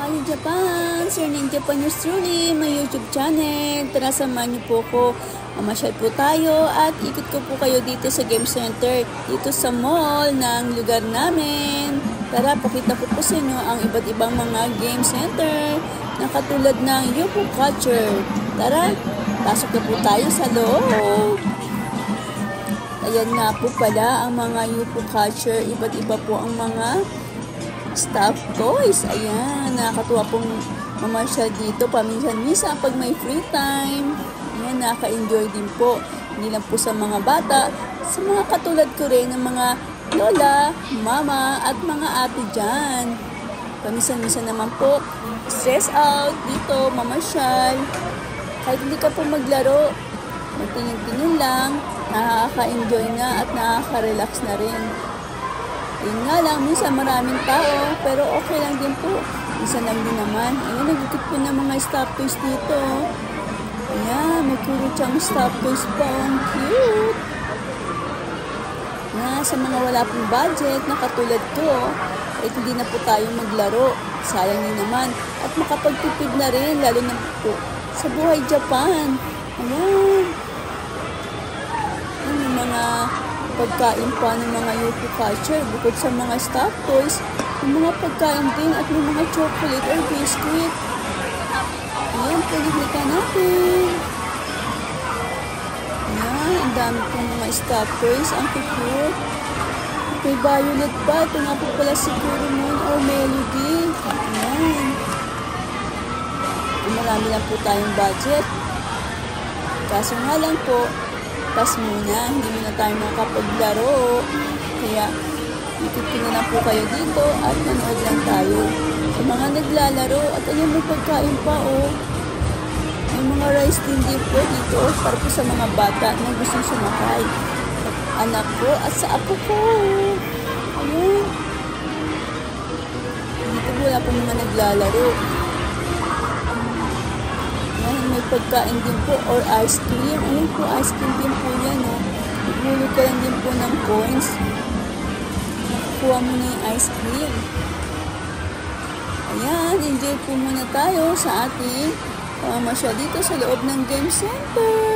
Hello Japan! Sir Ning Japan News Truly, may YouTube channel. Tara, samahan niyo po ko. Mamasyal po tayo at ikot ko po kayo dito sa game center. Dito sa mall ng lugar namin. Tara, pakita ko po sa inyo ang iba't ibang mga game center na katulad ng Youpo Culture. Tara, pasok na po tayo sa loob. Ayan nga po pala ang mga Youpo Culture. Iba't iba po ang mga stuffed toys. Ayan, nakakatuwa pong mamasyal dito paminsan-minsan pag may free time. Ayan, nakaka-enjoy din po. Hindi lang po sa mga bata, sa mga katulad ko rin ng mga lola, mama, at mga ate dyan. Paminsan-minsan naman po, stress out dito, mamasyal. Kahit hindi ka po maglaro, magtingin-tingin lang, nakaka-enjoy na at nakaka-relax na rin. Yun nga lang, minsan maraming tao, pero okay lang din po. Minsan lang din naman. Ayan, nagikit po ng mga stop toys dito. Ayan, may kurutsang stop toys pa. Ang cute. Na, sa mga wala pong budget na katulad ko, eh, hindi na po tayo maglaro. Sayang din naman. At makapagtipid na rin, lalo na po sa buhay Japan. Ayan. Ayan, yung mga pagkain pa ng mga Youpo Culture bukod sa mga stuffed toys, yung mga pagkain din at yung mga chocolate or biscuit. Ayan, paliklika natin. Ayan, ang dami pong mga stuffed toys. Ang cute. May violet pa. Ito nga po pala siguro Moon or Melody. Ayan. Marami lang po tayong budget. Kaso nga lang po, pas muna, hindi muna tayo makapaglaro. Kaya, ikot ko na lang po kayo dito at manood lang tayo. Sa mga naglalaro, at ayun, may pagkain pa, oh. May mga rice din po dito para po sa mga bata na gusto sumakay. At anak ko at sa apo ko. Ayun. Dito wala po mga naglalaro. May pagkain din po or ice cream. Ayun po, ice cream din po yan, oh. Ibulo ka lang din po ng coins. Nakukuha mo na yung ice cream. Ayan, enjoy po muna tayo sa ating pamamasya dito sa loob ng game center.